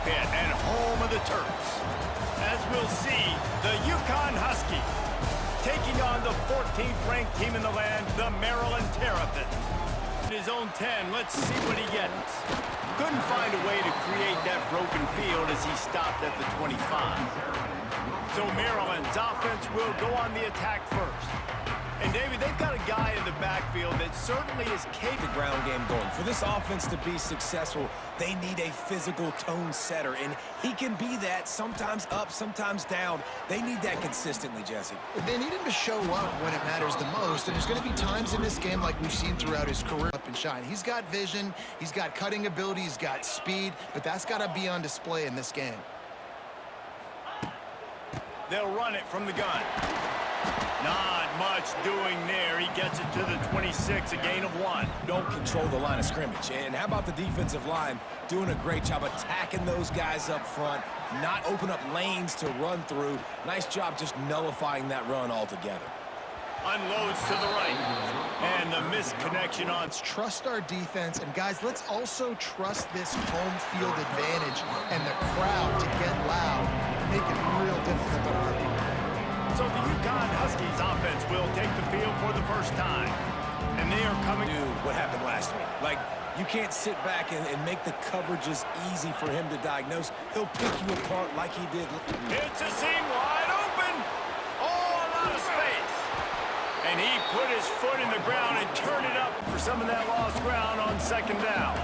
pit and home of the Terps. As we'll see, the Uconn Huskies taking on the 14th ranked team in the land, the Maryland Terrapins. His own 10, let's see what he gets. Couldn't find a way to create that broken field as he stopped at the 25. So Maryland's offense will go on the attack first. And David, they've got a guy in the backfield that certainly is capable. The ground game going. For this offense to be successful, they need a physical tone setter, and he can be that, sometimes up, sometimes down. They need that consistently, Jesse. They need him to show up when it matters the most, and there's going to be times in this game like we've seen throughout his career up and shine. He's got vision, he's got cutting ability, he's got speed, but that's got to be on display in this game. They'll run it from the gun. Not much doing there. He gets it to the 26, a gain of 1. Don't control the line of scrimmage. And how about the defensive line doing a great job attacking those guys up front, not open up lanes to run through. Nice job just nullifying that run altogether. Unloads to the right. And the missed connection on. Let's trust our defense. And, guys, let's also trust this home field advantage and the crowd to get loud and make it real difficult on our opponent. So the Uconn Huskies offense will take the field for the first time. And they are coming to what happened last week. Like, you can't sit back and make the coverages easy for him to diagnose. He'll pick you apart like he did. It's a seam wide open. Oh, a lot of space. And he put his foot in the ground and turned it up for some of that lost ground on second down.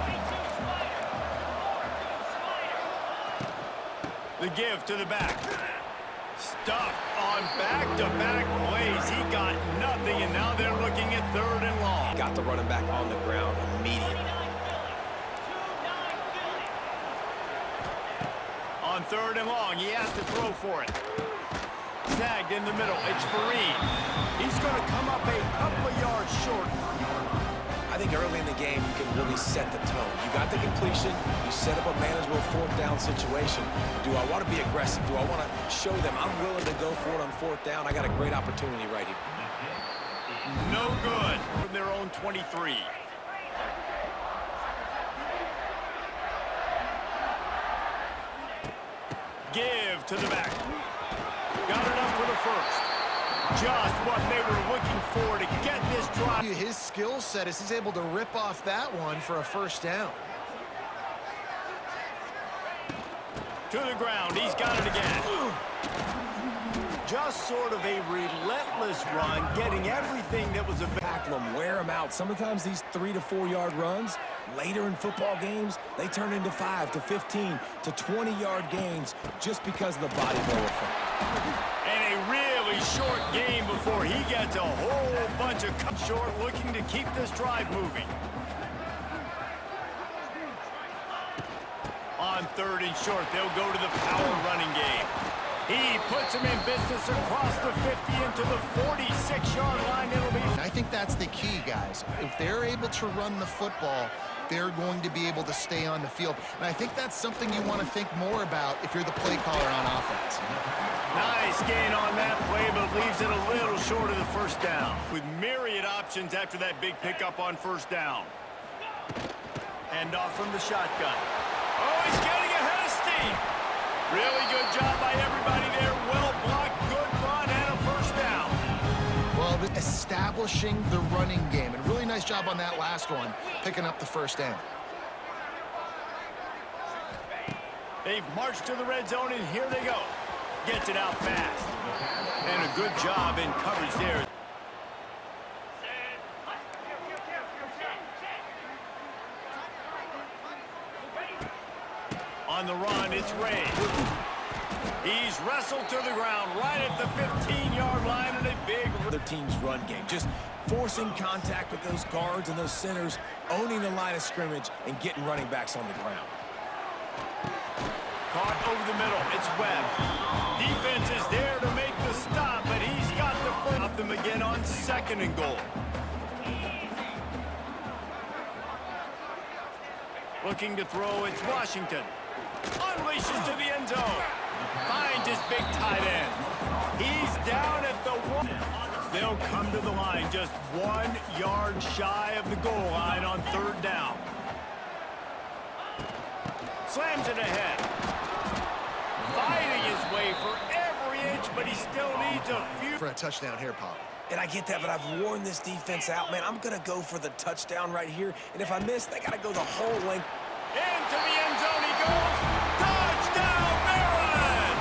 The give to the back. Stuffed on back-to-back plays. He got nothing, and now they're looking at 3rd and long. Got the running back on the ground immediately. On 3rd and long, he has to throw for it. Snagged in the middle. It's Fareed. He's going to come up a couple of yards short. I think early in the game, you can really set the tone. You got the completion. You set up a manageable 4th down situation. Do I want to be aggressive? Do I want to show them I'm willing to go for it on 4th down? I got a great opportunity right here. No good from their own 23. Give to the back. Got it up for the first. Just what they were looking for to get this drive. His skill set is he's able to rip off that one for a 1st down. To the ground. He's got it again. Just sort of a relentless run, getting everything that was available. Tackle them, wear them out. Sometimes these 3 to 4 yard runs, later in football games, they turn into 5 to 15 to 20 yard gains just because of the body blow effect. And a really short game before he gets a whole bunch of cut short, looking to keep this drive moving. On 3rd and short, they'll go to the power running game. He puts him in business across the 50 into the 46-yard line. It'll be. I think that's the key, guys. If they're able to run the football, they're going to be able to stay on the field. And I think that's something you want to think more about if you're the play caller on offense. Nice gain on that play, but leaves it a little short of the 1st down. With myriad options after that big pickup on 1st down. Hand off from the shotgun. Oh, he's getting ahead of steam. Really good job by everybody there. Well blocked, good run, and a 1st down. Well, establishing the running game, and really nice job on that last one, picking up the 1st down. They've marched to the red zone, and here they go. Gets it out fast. And a good job in coverage there. On the run, it's Ray. He's wrestled to the ground right at the 15-yard line in a big... Other team's run game, just forcing contact with those guards and those centers, owning the line of scrimmage, and getting running backs on the ground. Caught over the middle, it's Webb. Defense is there to make the stop, but he's got the foot up them again on 2nd and goal. Looking to throw, it's Washington. Unleashes to the end zone. Finds his big tight end. He's down at the 1. They'll come to the line just 1 yard shy of the goal line on 3rd down. Slams it ahead. fighting his way for every inch, but he still needs a few. For a touchdown here, Pop. And I get that, but I've worn this defense out, man. I'm going to go for the touchdown right here. And if I miss, they got to go the whole length. Into the end zone he goes. Touchdown, Maryland!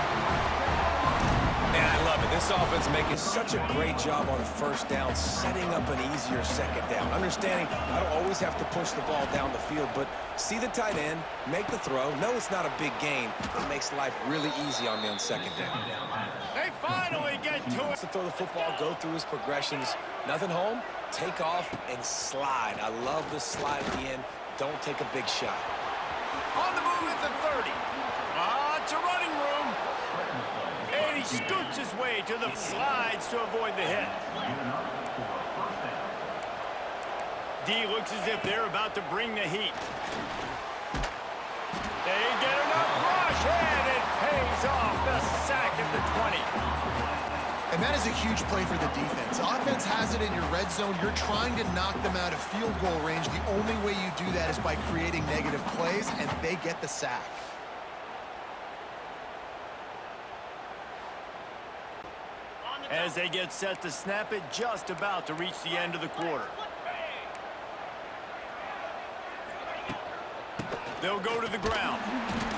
And I love it. This offense making such a great job on first down, setting up an easier second down. Understanding I don't always have to push the ball down the field, but see the tight end, make the throw. No, it's not a big gain. It makes life really easy on me on second down. They finally get to it. To throw the football, go through his progressions. Nothing home, take off, and slide. I love the slide at the end. Don't take a big shot. On the move at the 30. It's a running room. And he scoots his way to the slides to avoid the hit. D looks as if they're about to bring the heat. They get enough rush, and it pays off. The sack at the 20. And that is a huge play for the defense. Offense has it in your red zone. You're trying to knock them out of field goal range. The only way you do that is by creating negative plays, and they get the sack. As they get set to snap it, just about to reach the end of the quarter. They'll go to the ground.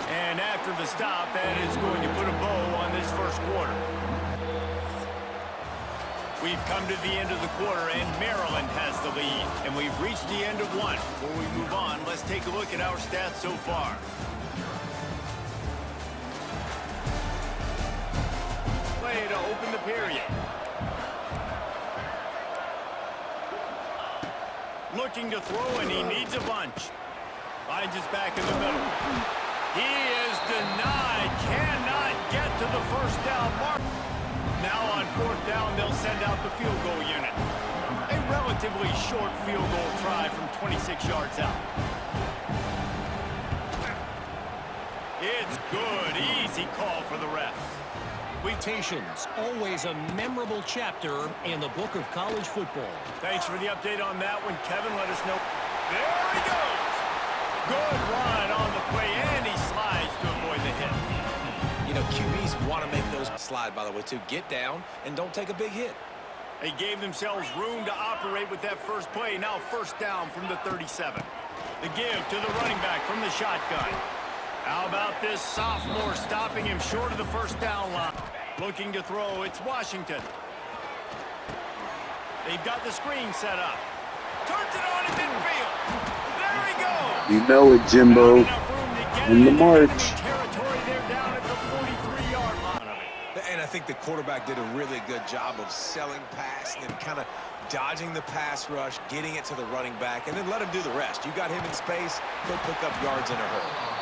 And after the stop, that is going to put a bow on this first quarter. We've come to the end of the quarter, and Maryland has the lead. And we've reached the end of one. Before we move on, let's take a look at our stats so far. Play to open the period. Looking to throw, and he needs a bunch. Finds his back in the middle. He is denied. Cannot get to the first down mark. Now on fourth down, they'll send out the field goal unit. A relatively short field goal try from 26 yards out. It's good. Easy call for the refs. Reputations, always a memorable chapter in the book of college football. Thanks for the update on that one, Kevin. Let us know. There he goes. Good run on the play, and he slides to avoid the hit. You know, QBs want to make those slide, by the way, too. Get down and don't take a big hit. They gave themselves room to operate with that first play. Now first down from the 37. The give to the running back from the shotgun. How about this sophomore stopping him short of the first down line? Looking to throw, it's Washington. They've got the screen set up. Turns it on in midfield. There he goes. You know it, Jimbo. In the march. Territory there down at the 43-yard line. And I think the quarterback did a really good job of selling pass and kind of dodging the pass rush, getting it to the running back, and then let him do the rest. You got him in space, he'll pick up yards in a hurry.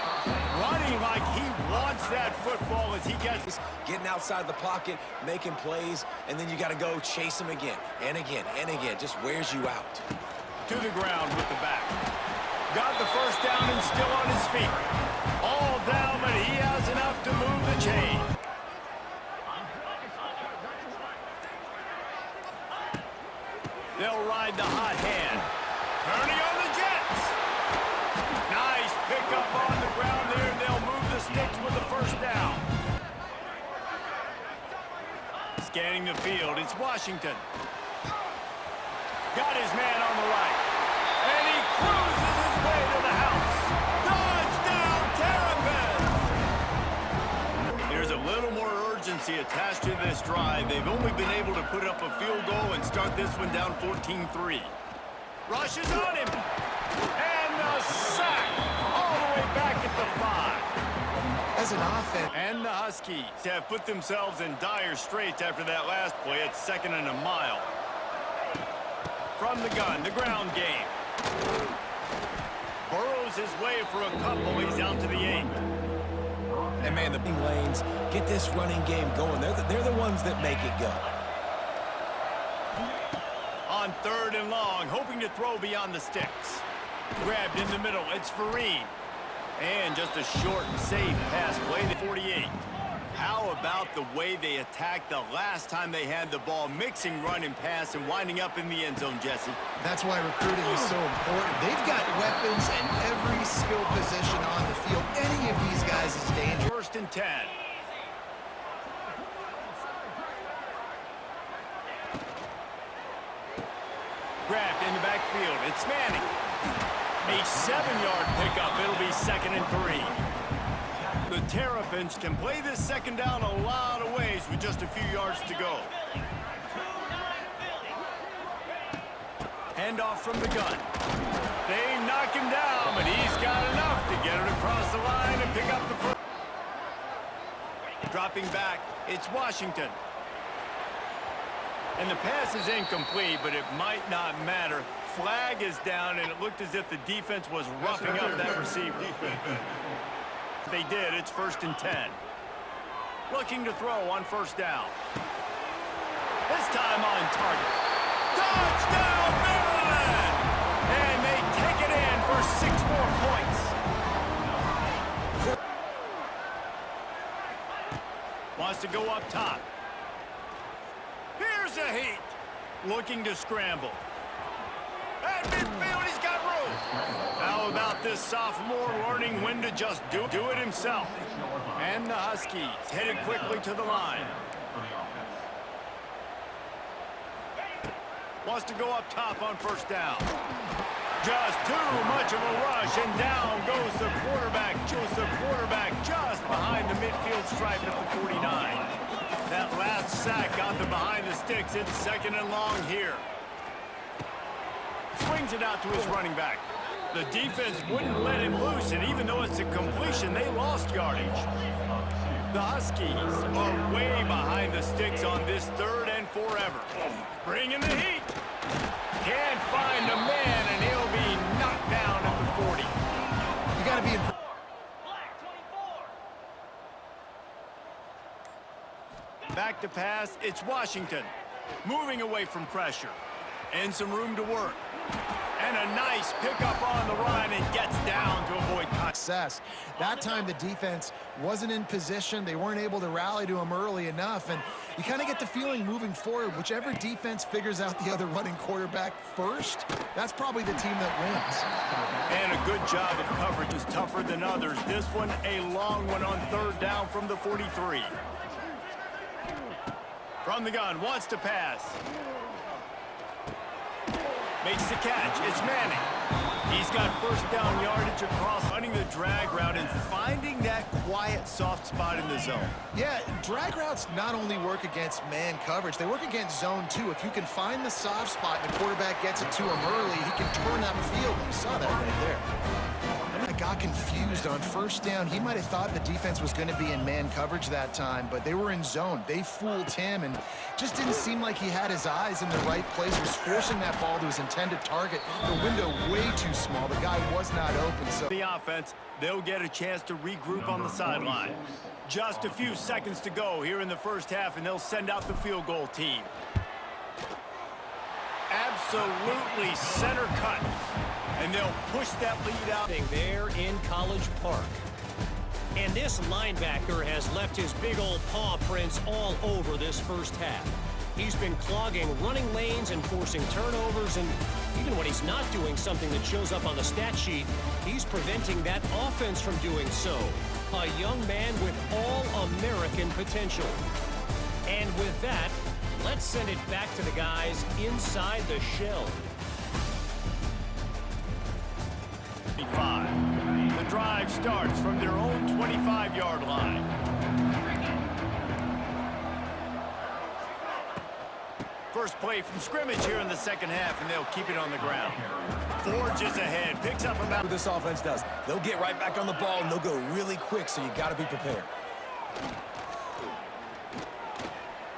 Running like he wants that football as he gets. Getting outside the pocket, making plays, and then you got to go chase him again and again and again. Just wears you out. To the ground with the back. Got the first down and still on his feet. All down, but he has enough to move the chain. They'll ride the hot hand. Turning on the Jets. Nice pickup on the ground there. They'll move the sticks with the first down. Scanning the field, it's Washington. Got his man on the right. And he cruises his way to the house. Touchdown, Terrapins! There's a little more urgency attached to this drive. They've only been able to put up a field goal and start this one down 14-3. Rushes on him. And the sack all the way back at the 5. As an offense. And the Huskies have put themselves in dire straits after that last play. It's 2nd and a mile. From the gun, the ground game. Burrows his way for a couple. He's out to the 8. And, man, the big lanes get this running game going. They're the ones that make it go. On 3rd and long, hoping to throw beyond the sticks. Grabbed in the middle. It's Fareen. And just a short and safe pass play to 48. How about the way they attacked the last time they had the ball, mixing run and pass and winding up in the end zone, Jesse? That's why recruiting is so important. They've got weapons in every skill position on the field. Any of these guys is dangerous. 1st and 10. grabbed in the backfield. It's Manning. A 7-yard pickup. It'll be 2nd and 3. The Terrapins can play this second down a lot of ways with just a few yards to go. Handoff from the gun. They knock him down, but he's got enough to get it across the line and pick up the first. Dropping back, it's Washington. And the pass is incomplete, but it might not matter. Flag is down, and it looked as if the defense was roughing up that receiver. They did. It's 1st and 10. Looking to throw on 1st down. This time on target. Touchdown, Maryland! And they take it in for 6 more points. Wants to go up top. Here's a heat. Looking to scramble. At midfield, he's got room. How about this sophomore learning when to just do it himself? And the Huskies headed quickly to the line. Wants to go up top on 1st down. Just too much of a rush, and down goes the quarterback. Just behind the midfield stripe at the 49. That last sack got them behind the sticks. It's 2nd and long here. Swings it out to his running back. The defense wouldn't let him loose, and even though it's a completion, they lost yardage. The Huskies are way behind the sticks on this 3rd and forever. Bringing the heat. Can't find a man, and he'll be knocked down at the 40. You got to be... Back to pass, it's Washington. Moving away from pressure. And some room to work. And a nice pickup on the run, and gets down to avoid success. That time the defense wasn't in position. They weren't able to rally to him early enough, and you kind of get the feeling moving forward, whichever defense figures out the other running quarterback first, that's probably the team that wins. And a good job of coverage is tougher than others. This one a long one on 3rd down from the 43. From the gun, wants to pass. Makes the catch. It's Manning. He's got 1st down yardage across, running the drag route and finding that quiet, soft spot in the zone. Yeah, drag routes not only work against man coverage, they work against zone too. If you can find the soft spot and the quarterback gets it to him early, he can turn up field. You saw that right there. I got confused on 1st down. He might have thought the defense was going to be in man coverage that time, but they were in zone. They fooled him, and just didn't seem like he had his eyes in the right place. Was forcing that ball to his intended target. The window way too small. The guy was not open. So the offense, they'll get a chance to regroup on the sideline. Just a few seconds to go here in the 1st half, and they'll send out the field goal team. Absolutely center cut. And they'll push that lead out. There in College Park. And this linebacker has left his big old paw prints all over this 1st half. He's been clogging running lanes and forcing turnovers, and even when he's not doing something that shows up on the stat sheet, he's preventing that offense from doing so. A young man with all-American potential. And with that, let's send it back to the guys inside the shell. The drive starts from their own 25-yard line. First play from scrimmage here in the 2nd half, and they'll keep it on the ground. Forges ahead, picks up about... What this offense does, they'll get right back on the ball, and they'll go really quick, so you got to be prepared.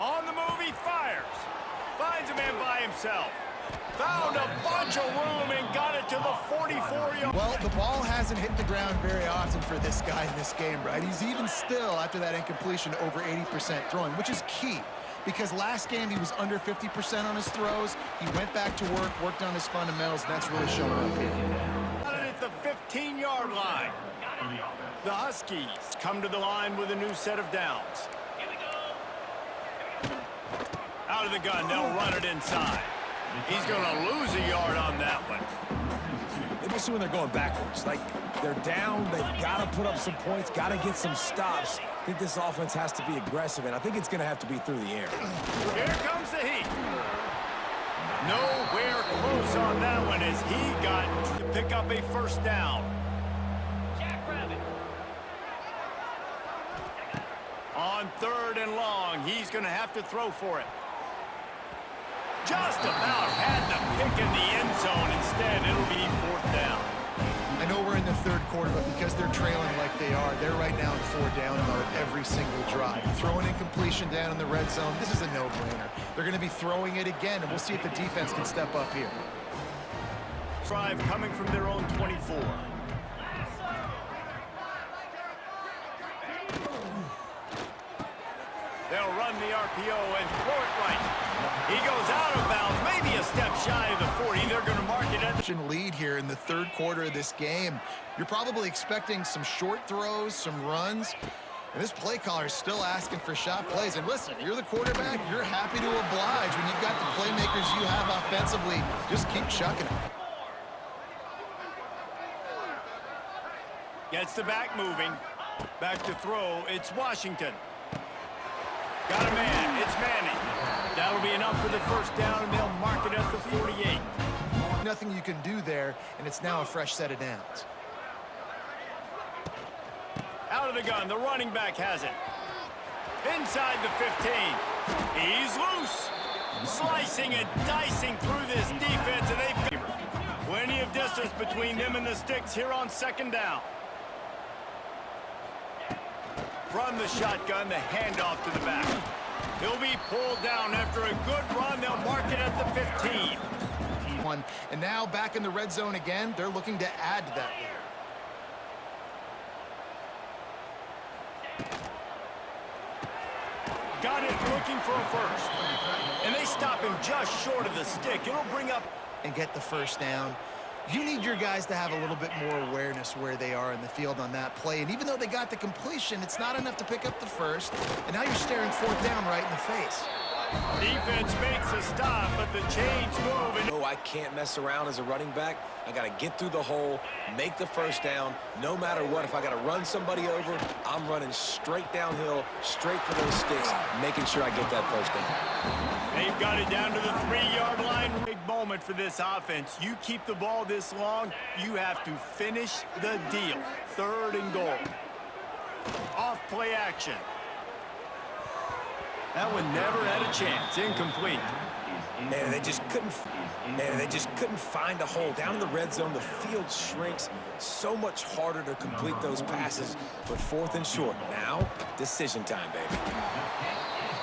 On the move, he fires. Finds a man by himself. Found a bunch of room and got it to the 44-yard. Well, the ball hasn't hit the ground very often for this guy in this game, right? He's even still, after that incompletion, over 80% throwing, which is key. Because last game, he was under 50% on his throws. He went back to work, worked on his fundamentals, and that's really showing up here. Got it at the 15-yard line. The Huskies come to the line with a new set of downs. Out of the gun, they'll run it inside. He's going to lose a yard on that one. Especially when they're going backwards. Like, they're down, they've got to put up some points, got to get some stops. I think this offense has to be aggressive, and I think it's going to have to be through the air. Here comes the heat. Nowhere close on that one as he got to pick up a first down. On 3rd and long, he's going to have to throw for it. Just about had the pick in the end zone. Instead, it'll be 4th down. I know we're in the 3rd quarter, but because they're trailing like they are, they're right now in 4 down mode every single drive. Throwing incompletion down in the red zone, this is a no-brainer. They're going to be throwing it again, and we'll see if the defense can step up here. Drive coming from their own 24. They'll run the RPO and throw it right. He goes out of bounds, maybe a step shy of the 40. They're going to mark it at the lead here in the 3rd quarter of this game. You're probably expecting some short throws, some runs, and this play caller is still asking for shot plays. And listen, you're the quarterback, you're happy to oblige. When you've got the playmakers you have offensively, just keep chucking it. Gets the back moving. Back to throw, it's Washington. Got a man, it's Manning. That'll be enough for the first down, and they'll mark it at the 48. Nothing you can do there, and it's now a fresh set of downs. Out of the gun, the running back has it. Inside the 15. He's loose. Slicing and dicing through this defense, and they've got plenty of distance between them and the sticks here on 2nd down. From the shotgun, the handoff to the back. He'll be pulled down after a good run. They'll mark it at the 15. And now back in the red zone again. They're looking to add to that lead. Got it, looking for a first. And they stop him just short of the stick. It'll bring up and get the first down. You need your guys to have a little bit more awareness where they are in the field on that play. And even though they got the completion, it's not enough to pick up the first. And now you're staring 4th down right in the face. Defense makes a stop, but the chains move. And No, I can't mess around as a running back. I got to get through the hole, make the first down. No matter what, if I got to run somebody over, I'm running straight downhill, straight for those sticks, making sure I get that first down. They've got it down to the 3-yard line. Big moment for this offense. You keep the ball this long, you have to finish the deal. 3rd and goal. Off play action. That one never had a chance. Incomplete. Man, they just couldn't find a hole. Down in the red zone, the field shrinks. So much harder to complete those passes, but 4th and short. Now, decision time, baby.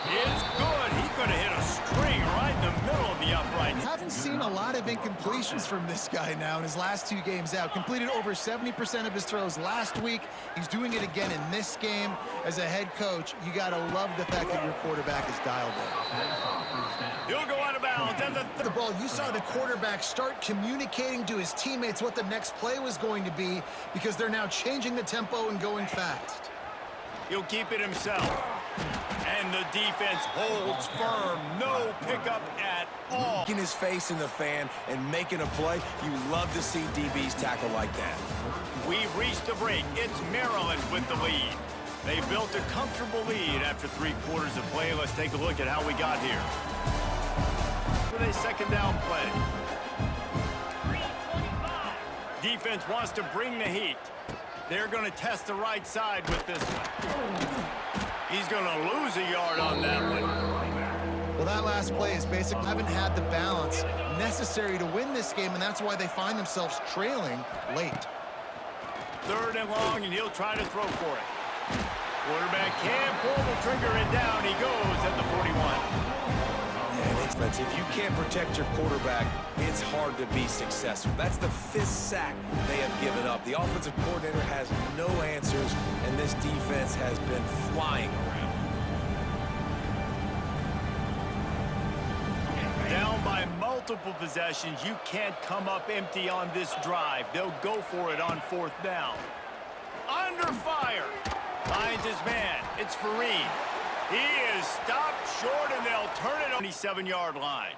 It's good. He could have hit a string right in the middle of the uprights. Haven't seen a lot of incompletions from this guy now in his last 2 games out. Completed over 70% of his throws last week. He's doing it again in this game. As a head coach, you got to love the fact that your quarterback is dialed in. He'll go out of bounds. And The ball, you saw the quarterback start communicating to his teammates what the next play was going to be because they're now changing the tempo and going fast. He'll keep it himself. And the defense holds firm. No pickup at all. In his face in the fan and making a play, you love to see DBs tackle like that. We've reached the break. It's Maryland with the lead. They built a comfortable lead after 3 quarters of play. Let's take a look at how we got here. With a 2nd down play. Defense wants to bring the heat. They're going to test the right side with this one. He's going to lose a yard on that one. Well, that last play is basically haven't had the balance necessary to win this game, and that's why they find themselves trailing late. 3rd and long, and he'll try to throw for it. Quarterback can't pull the trigger, and down he goes at the 41. If you can't protect your quarterback, it's hard to be successful. That's the 5th sack they have given up. The offensive coordinator has no answers, and this defense has been flying around. Down by multiple possessions, you can't come up empty on this drive. They'll go for it on 4th down. Under fire. Finds his man. It's Fareed. He is stopped short, and they'll turn it on the 27-yard line.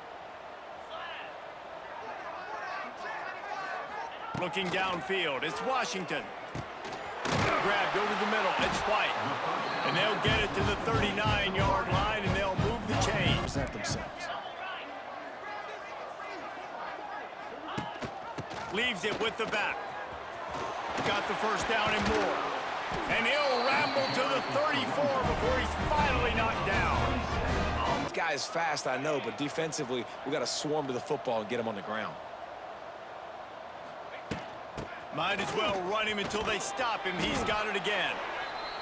Looking downfield, it's Washington. Grabbed over the middle, it's White. And they'll get it to the 39-yard line, and they'll move the chains. Present themselves. Leaves it with the back. Got the first down and more. And he'll ramble to the 34 before he's finally knocked down. This guy is fast, I know, but defensively, we got to swarm to the football and get him on the ground. Might as well run him until they stop him. He's got it again.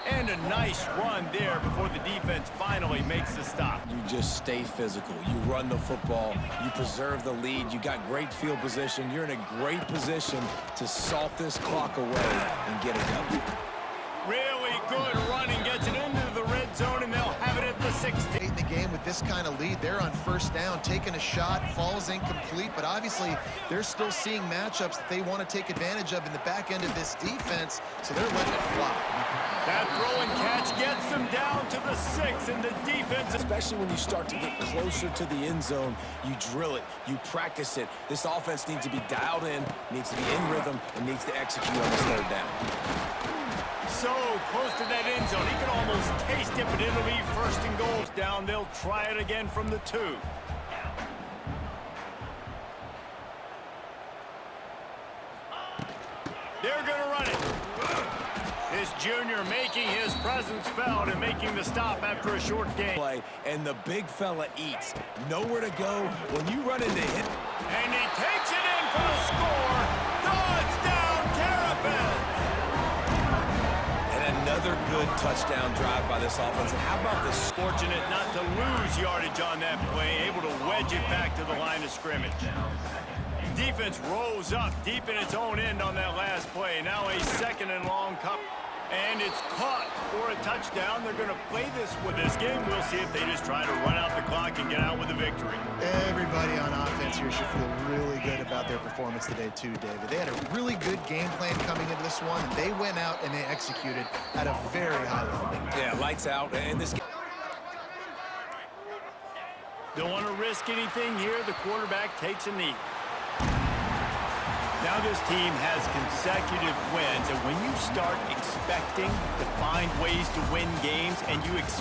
And a nice run there before the defense finally makes the stop. You just stay physical. You run the football. You preserve the lead. You got great field position. You're in a great position to salt this clock away and get a W. Really good running. Gets it into the red zone, and they'll have it at the 60. In the game with this kind of lead, they're on first down, taking a shot, falls incomplete, but obviously they're still seeing matchups that they want to take advantage of in the back end of this defense, so they're letting it fly. That throw and catch gets them down to the 6, and the defense... Especially when you start to get closer to the end zone, you drill it, you practice it. This offense needs to be dialed in, needs to be in rhythm, and needs to execute on this third down. So close to that end zone. He can almost taste it, but it'll be first and goal. Down, they'll try it again from the 2. They're going to run it. This junior making his presence felt and making the stop after a short game. And the big fella eats. Nowhere to go when you run into him. And he takes it in for the score. Touchdown, Terrapins! And another good touchdown drive by this offense. And how about this? Fortunate not to lose yardage on that play, able to wedge it back to the line of scrimmage. Defense rose up deep in its own end on that last play. Now a second and long cup. And it's caught for a touchdown. They're going to play this with this game. We'll see if they just try to run out the clock and get out with a victory. Everybody on offense here should feel really good about their performance today too, David. They had a really good game plan coming into this one, and they went out and they executed at a very high level. Yeah, lights out. And this game. Don't want to risk anything here. The quarterback takes a knee. Now this team has consecutive wins, and when you start expecting to find ways to win games and you expect